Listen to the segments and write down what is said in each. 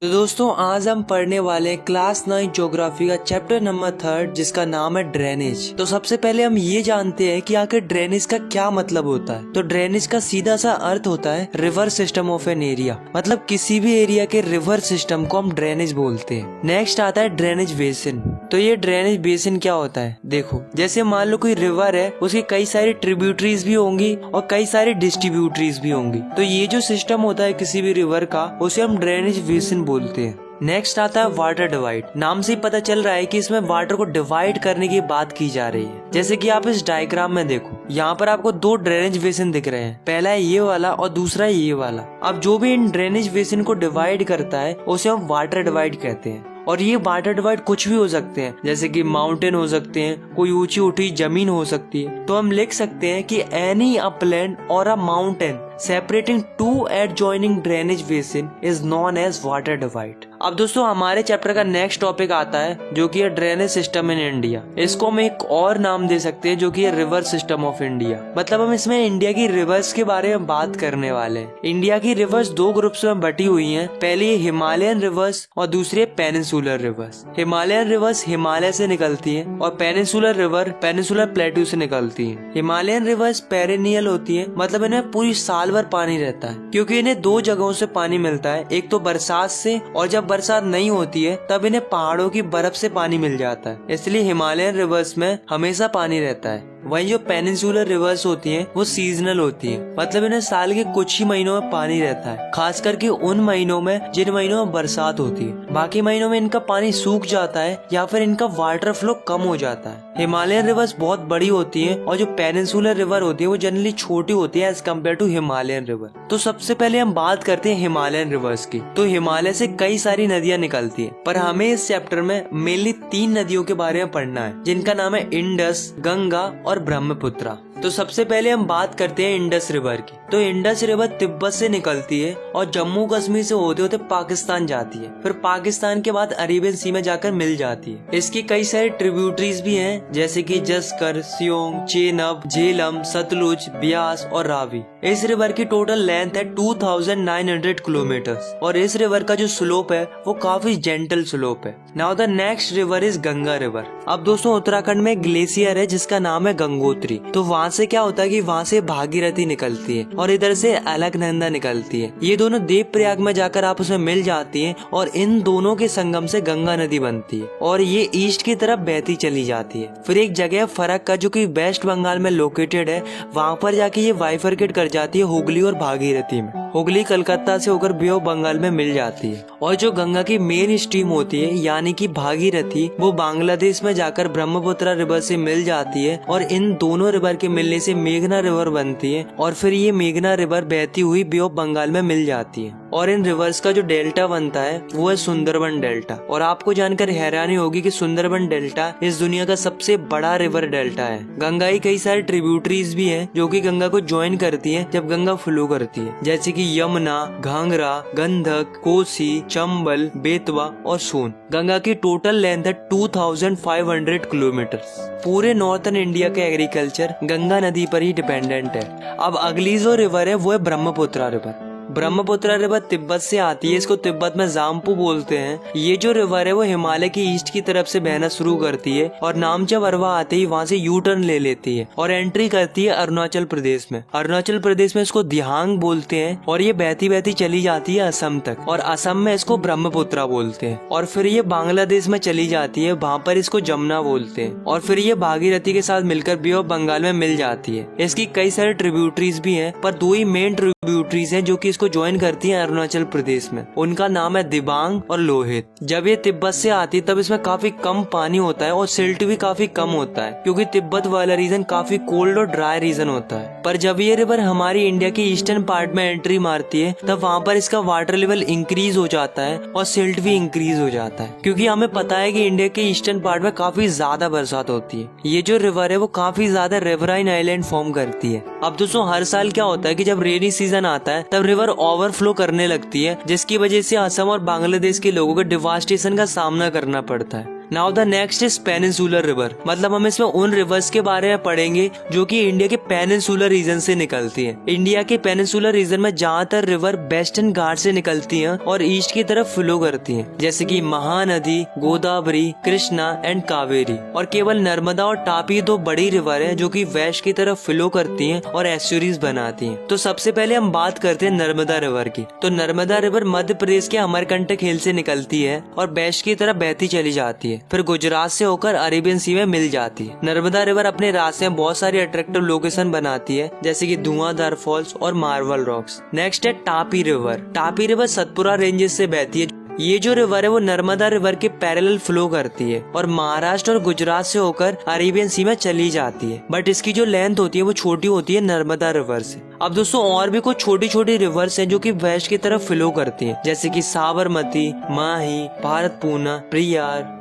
तो दोस्तों आज हम पढ़ने वाले क्लास 9 ज्योग्राफी का चैप्टर नंबर 3 जिसका नाम है ड्रेनेज। तो सबसे पहले हम ये जानते हैं कि आखिर ड्रेनेज का क्या मतलब होता है। तो ड्रेनेज का सीधा सा अर्थ होता है river system of an area, मतलब किसी भी एरिया के रिवर सिस्टम को हम ड्रेनेज बोलते हैं। नेक्स्ट आता है ड्रेनेज बेसिन। तो ये ड्रेनेज बेसिन क्या होता है, देखो जैसे मान लो कोई रिवर है, उसकी कई सारी ट्रिब्यूटरीज भी होंगी और कई सारी डिस्ट्रीब्यूटरीज भी होंगी। तो ये जो सिस्टम होता है किसी भी रिवर का, उसे हम ड्रेनेज बेसिन बोलते हैं। नेक्स्ट आता है वाटर डिवाइड। नाम से ही पता चल रहा है कि इसमें वाटर को डिवाइड करने की बात की जा रही है। जैसे कि आप इस डायग्राम में देखो, यहाँ पर आपको दो ड्रेनेज बेसिन दिख रहे हैं, पहला है ये वाला और दूसरा है ये वाला। अब जो भी इन ड्रेनेज बेसिन को डिवाइड करता है उसे हम वाटर डिवाइड कहते हैं। और ये वाटर डिवाइड कुछ भी हो सकते हैं, जैसे कि माउंटेन हो सकते हैं, कोई ऊंची उठी जमीन हो सकती है। तो हम लिख सकते हैं कि any upland or a mountain separating two adjoining drainage basin is known as water divide. अब दोस्तों हमारे चैप्टर का नेक्स्ट टॉपिक आता है जो कि है ड्रेनेज सिस्टम इन इंडिया। इसको हम एक और नाम दे सकते हैं जो कि है रिवर सिस्टम ऑफ इंडिया। मतलब हम इसमें इंडिया की रिवर्स के बारे में बात करने वाले हैं। इंडिया की रिवर्स दो ग्रुप्स में बटी हुई हैं। पहली हिमालयन रिवर्स और दूसरी peninsular reverse. Himalayan reverse Himalaya से निकलती है और पेनिनसुलर रिवर पेनिनसुलर प्लेटू से निकलती है। हिमालयन रिवर्स पेरेनियल होती है, मतलब इन्हें पूरी साल भर पानी रहता है, क्योंकि इन्हें दो जगहों से पानी मिलता है, एक तो बरसात से, और जब बरसात नहीं होती है तब इन्हें पहाड़ों की बर्फ से पानी मिल जाता है। इसलिए हिमालयन रिवर्स में हमेशा पानी रहता है। वहीं जो पेनिनसुलर रिवर्स होती हैं वो सीजनल होती हैं, मतलब इन्हें साल के कुछ ही महीनों में पानी रहता है, खास करके उन महीनों में जिन महीनों में बरसात होती है। बाकी महीनों में इनका पानी सूख जाता है या फिर इनका वाटर फ्लो कम हो जाता है। हिमालयन रिवर्स बहुत बड़ी होती है और जो पेनिनसुलर रिवर होती है वो जनरली छोटी होती है as compare to Himalayan river. तो सबसे पहले हम बात करते हैं हिमालयन रिवर्स की। तो हिमालय से कई सारी नदियां निकलती है, पर हमें इस चैप्टर में मेनली 3 नदियों के बारे में पढ़ना है, जिनका नाम है इंडस, गंगा और ब्रह्मपुत्रा। तो सबसे पहले हम बात करते हैं इंडस रिवर की। तो इंडस रिवर तिब्बत से निकलती है और जम्मू कश्मीर से होते होते पाकिस्तान जाती है, फिर पाकिस्तान के बाद अरेबियन सी में जाकर मिल जाती है। इसकी कई सारे ट्रिब्यूटरीज भी हैं, जैसे कि जस्कर, सियोंग, चेनाब, झेलम, सतलुज, ब्यास और रावी। इस रिवर की टोटल लेंथ है 2900 किलोमीटर और इस रिवर का जो स्लोप है वो काफी जेंटल स्लोप है। Now the next river is Ganga river. अब दोस्तों उत्तराखंड में ग्लेशियर है जिसका नाम है गंगोत्री। तो वहाँ से क्या होता है कि वहाँ से भागीरथी निकलती है और इधर से अलकनंदा निकलती है। ये दोनों देवप्रयाग में जाकर आपस में मिल जाती हैं और इन दोनों के संगम से गंगा नदी बनती है और ये ईस्ट की तरफ बहती चली जाती है। फिर एक जगह फरक का जो कि वेस्ट बंगाल में लोकेटेड है, वहाँ पर जाके ये बाइफरकेट कर जाती है हुगली और भागीरथी में। हुगली कलकत्ता से होकर बे ऑफ बंगाल में मिल जाती है और जो गंगा की मेन स्ट्रीम होती है यानी कि भागीरथी, वो बांग्लादेश में जाकर ब्रह्मपुत्रा रिवर से मिल जाती है और इन दोनों रिवर के मिलने से मेघना रिवर बनती है और फिर ये मेघना रिवर बहती हुई बे ऑफ बंगाल में मिल जाती है। और इन रिवर्स का जो डेल्टा बनता है वो है सुंदरबन डेल्टा। और आपको जानकर हैरानी होगी कि सुंदरबन डेल्टा इस दुनिया का सबसे बड़ा रिवर डेल्टा है। गंगा की कई सारी ट्रिब्यूटरीज भी हैं जो कि गंगा को ज्वाइन करती हैं जब गंगा फ्लो करती है, जैसे कि यमुना, घाघरा, गंधक, कोसी, चंबल, बेतवा और सोन। गंगा की टोटल लेंथ है 2500 किलोमीटर। पूरे नॉर्थन इंडिया का एग्रीकल्चर गंगा नदी पर ही डिपेंडेंट है। अब अगली जो रिवर है वो है ब्रह्मपुत्रा रिवर। ब्रह्मपुत्रा रिवर तिब्बत से आती है, इसको तिब्बत में जाम्पू बोलते हैं। ये जो रिवर है वो हिमालय की ईस्ट की तरफ से बहना शुरू करती है और नामचा बरवा आते ही वहाँ से यू टर्न ले लेती है और एंट्री करती है अरुणाचल प्रदेश में। अरुणाचल प्रदेश में इसको दिहांग बोलते हैं और ये बहती बहती चली जाती है असम तक और असम में इसको ब्रह्मपुत्रा बोलते हैं और फिर ये बांग्लादेश में चली जाती है, वहाँ पर इसको जमुना बोलते हैं और फिर ये भागीरथी के साथ मिलकर बे ऑफ बंगाल में मिल जाती है। इसकी कई सारे ट्रिब्यूटरीज भी हैं, पर 2 ही मेन ट्रिब्यूटरीज हैं जो कि इसको ज्वाइन करती है अरुणाचल प्रदेश में। उनका नाम है दिबांग और लोहित। जब ये तिब्बत से आती है तब इसमें काफी कम पानी होता है और सिल्ट भी काफी कम होता है, क्योंकि तिब्बत वाला रीजन काफी कोल्ड और ड्राई रीजन होता है। पर जब ये रिवर हमारी इंडिया की ईस्टर्न पार्ट में एंट्री मारती है तब वहाँ पर इसका वाटर लेवल इंक्रीज हो जाता है और सिल्ट भी इंक्रीज हो जाता है, क्योंकि हमें पता है कि इंडिया के ईस्टर्न पार्ट में काफी ज्यादा बरसात होती है। ये जो रिवर है वो काफी ज्यादा रिवराइन आइलैंड फॉर्म करती है। अब दोस्तों हर साल क्या होता है कि जब रेनी सीजन आता है तब रिवर ओवरफ्लो करने लगती है, जिसकी वजह से असम और बांग्लादेश के लोगों को डिवास्टेशन का सामना करना पड़ता है। Now the next is peninsular river, मतलब हम इसमें उन रिवर्स के बारे में पढ़ेंगे जो कि इंडिया के पेनिनसुलर रीजन से निकलती हैं। इंडिया के पेनिनसुलर रीजन में ज्यादातर रिवर वेस्टर्न घाट से निकलती हैं और ईस्ट की तरफ फ्लो करती हैं, जैसे कि महानदी, गोदावरी, कृष्णा एंड कावेरी। और केवल नर्मदा और तापी दो बड़ी रिवर हैं जो कि वेस्ट की तरफ फ्लो करती हैं और एस्चुरीज बनाती हैं। तो सबसे पहले हम बात करते हैं नर्मदा रिवर की। तो नर्मदा रिवर मध्य प्रदेश के अमरकंटक हिल से निकलती है और वेस्ट की तरफ बहती चली जाती है, फिर गुजरात से होकर अरेबियन सी में मिल जाती है। नर्मदा रिवर अपने रास्ते में बहुत सारी अट्रैक्टिव लोकेशन बनाती है, जैसे कि धुआंधार फॉल्स और मार्बल रॉक्स। नेक्स्ट है Tapi river. Tapi river Satpura ranges से बहती है। ये जो रिवर है वो नर्मदा रिवर के पैरेलल फ्लो करती है और महाराष्ट्र और गुजरात से होकर अरेबियन सी में चली जाती है, बट इसकी जो लेंथ होती है वो छोटी होती है नर्मदा रिवर से। अब दोस्तों और भी कुछ छोटी छोटी रिवर्स हैं जो कि वेस्ट की तरफ फ्लो करती हैं, जैसे कि साबरमती, माही, भारतपूर्णा, प्रियार।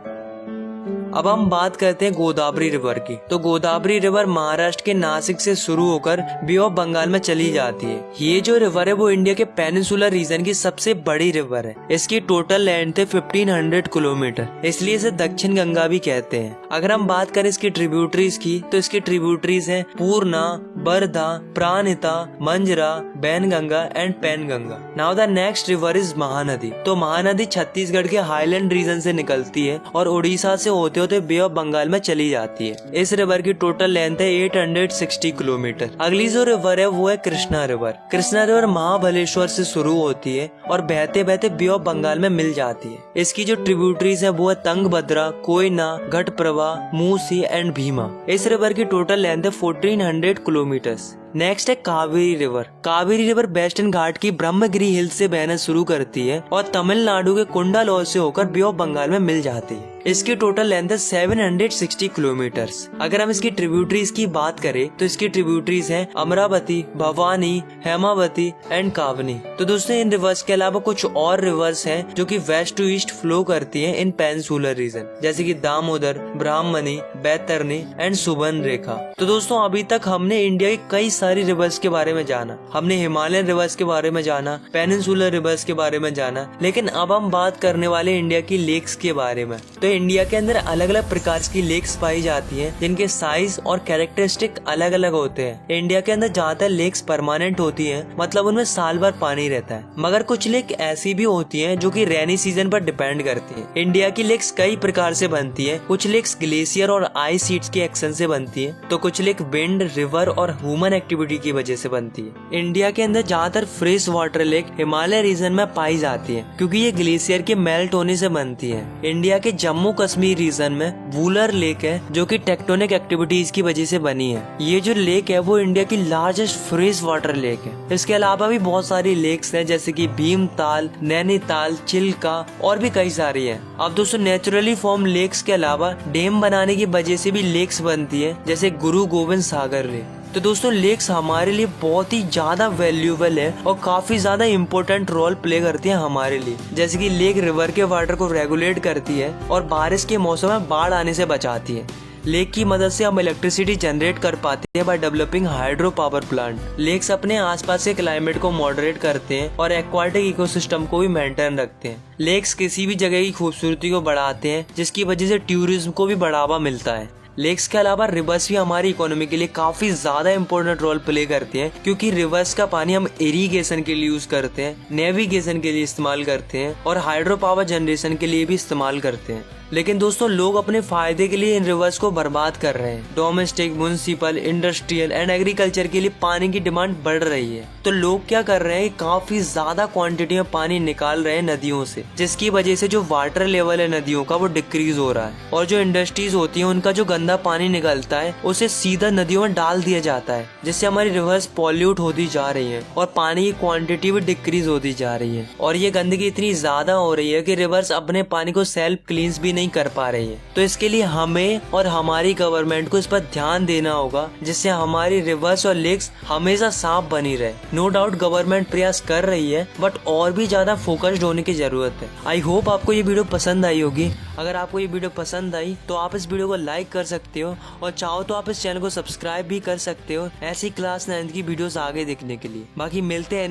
अब हम बात करते हैं गोदावरी रिवर की। तो गोदावरी रिवर महाराष्ट्र के नासिक से शुरू होकर बे ऑफ बंगाल में चली जाती है। ये जो रिवर है वो इंडिया के पेनिनसुलर रीजन की सबसे बड़ी रिवर है। इसकी टोटल लेंथ है 1500 किलोमीटर, इसलिए इसे दक्षिण गंगा भी कहते हैं। अगर हम बात करें इसकी ट्रिब्यूटरीज की, तो इसकी ट्रिब्यूटरीज हैं Purna, Wardha, Pranhita, Manjra, Wainganga and Penganga. Now the next river is Mahanadi. तो महानदी छत्तीसगढ़ के हाईलैंड रीजन से निकलती है और उड़ीसा से होते होते बे ऑफ बंगाल में चली जाती है। इस रिवर की टोटल लेंथ है 860 किलोमीटर। अगली जो रिवर है वो है कृष्णा रिवर। कृष्णा रिवर महाबलेश्वर से शुरू होती है और बहते बहते बे ऑफ बंगाल में मिल जाती है। इसकी जो ट्रिब्यूटरीज है वो है तंगभद्रा, कोयना, घटप्रभा, मूसी एंड भीमा। इस रिवर की टोटल लेंथ है 1400 किलोमीटर्स। नेक्स्ट है Kaveri river. Kaveri river western Ghat की ब्रह्मगिरी हिल से बहना शुरू करती है और तमिलनाडु के कुंडालोर से होकर बे ऑफ बंगाल में मिल जाती है। इसकी टोटल लेंथ है 760 किलोमीटर्स। अगर हम इसकी ट्रिब्यूटरीज की बात करें तो इसकी ट्रिब्यूटरीज हैं अमरावती, भवानी, हेमावती एंड कावनी। तो दोस्तों इन रिवर्स के अलावा कुछ और रिवर्स हैं जो कि वेस्ट टू ईस्ट फ्लो करती हैं इन पेनिनसुलर रीजन, जैसे कि दामोदर, ब्राह्मणी, बैतरणी एंड सुबर्ण रेखा। तो दोस्तों अभी तक हमने इंडिया की कई सारी रिवर्स के बारे में जाना। हमने हिमालयन रिवर्स के बारे में जाना, पेनिनसुलर रिवर्स के बारे में जाना, लेकिन अब हम बात करने वाले इंडिया की लेक्स के बारे में। तो इंडिया के अंदर अलग अलग प्रकार की लेक्स पाई जाती हैं जिनके साइज और कैरेक्टरिस्टिक अलग अलग होते हैं। इंडिया के अंदर ज्यादातर लेक्स परमानेंट होती हैं, मतलब उनमें साल भर पानी रहता है, मगर कुछ लेक ऐसी भी होती हैं जो कि रेनी सीजन पर डिपेंड करती हैं। इंडिया की लेक्स कई प्रकार से बनती है। कुछ लेक्स ग्लेशियर और आइस शीट्स के एक्शन से बनती है, तो कुछ लेक विंड, रिवर और ह्यूमन एक्टिविटी की वजह से बनती है। इंडिया के अंदर ज्यादातर fresh water lake Himalaya region में पाई जाती है क्योंकि ये ग्लेशियर के मेल्ट होने से बनती है। इंडिया के जम्मू कश्मीर रीजन में वूलर लेक है जो कि टेक्टोनिक एक्टिविटीज की वजह से बनी है। ये जो लेक है वो इंडिया की लार्जेस्ट फ्रेश वाटर लेक है। इसके अलावा भी बहुत सारी लेक्स हैं जैसे कि भीमताल, नैनीताल, चिल्का और भी कई सारी हैं। अब दोस्तों नेचुरली फॉर्म लेक्स के अलावा डैम बनाने की वजह से भी लेक्स बनती है, जैसे गुरु गोविंद सागर लेक। तो दोस्तों लेक्स हमारे लिए बहुत ही ज्यादा वैल्यूएबल है और काफी ज्यादा इम्पोर्टेंट रोल प्ले करती है हमारे लिए। जैसे कि लेक रिवर के वाटर को रेगुलेट करती है और बारिश के मौसम में बाढ़ आने से बचाती है। लेक की मदद से हम इलेक्ट्रिसिटी जनरेट कर पाते हैं by developing hydro power plant. Lakes अपने आसपास के क्लाइमेट को मॉडरेट करते हैं और एक्वाटिक इकोसिस्टम को भी मेंटेन रखते हैं। लेक्स किसी भी जगह की खूबसूरती को बढ़ाते हैं, जिसकी वजह से टूरिज्म को भी बढ़ावा मिलता है। लेक्स के अलावा रिवर्स भी हमारी इकोनॉमी के लिए काफी ज्यादा इम्पोर्टेंट रोल प्ले करते हैं, क्योंकि रिवर्स का पानी हम इरिगेशन के लिए यूज करते हैं, नेविगेशन के लिए इस्तेमाल करते हैं और हाइड्रो पावर जनरेशन के लिए भी इस्तेमाल करते हैं। लेकिन दोस्तों लोग अपने फायदे के लिए इन रिवर्स को बर्बाद कर रहे हैं। Domestic, municipal, industrial and agriculture के लिए पानी की डिमांड बढ़ रही है, तो लोग क्या कर रहे हैं, काफी ज्यादा क्वांटिटी में पानी निकाल रहे हैं नदियों से, जिसकी वजह से जो वाटर लेवल है नदियों का वो डिक्रीज हो रहा है। और जो इंडस्ट्रीज होती है उनका जो गंदा पानी निकलता है उसे सीधा नदियों में डाल दिया जाता है, जिससे हमारी रिवर्स पॉल्यूट होती जा रही है और पानी की क्वांटिटी भी डिक्रीज होती जा रही है। और ये गंदगी इतनी ज्यादा हो रही है कि रिवर्स अपने पानी को सेल्फ क्लींस भी नहीं कर पा रही है। तो इसके लिए हमें और हमारी गवर्नमेंट को इस पर ध्यान देना होगा, जिससे हमारी रिवर्स और लेक्स हमेशा साफ बनी रहे। नो डाउट गवर्नमेंट प्रयास कर रही है, बट और भी ज्यादा फोकस्ड होने की जरूरत है। आई होप आपको ये वीडियो पसंद आई होगी। अगर आपको ये वीडियो पसंद आई तो आप इस वीडियो को लाइक कर सकते हो और चाहो तो आप इस चैनल को सब्सक्राइब भी कर सकते हो ऐसी क्लास 9 की वीडियोस आगे देखने के लिए। बाकी मिलते हैं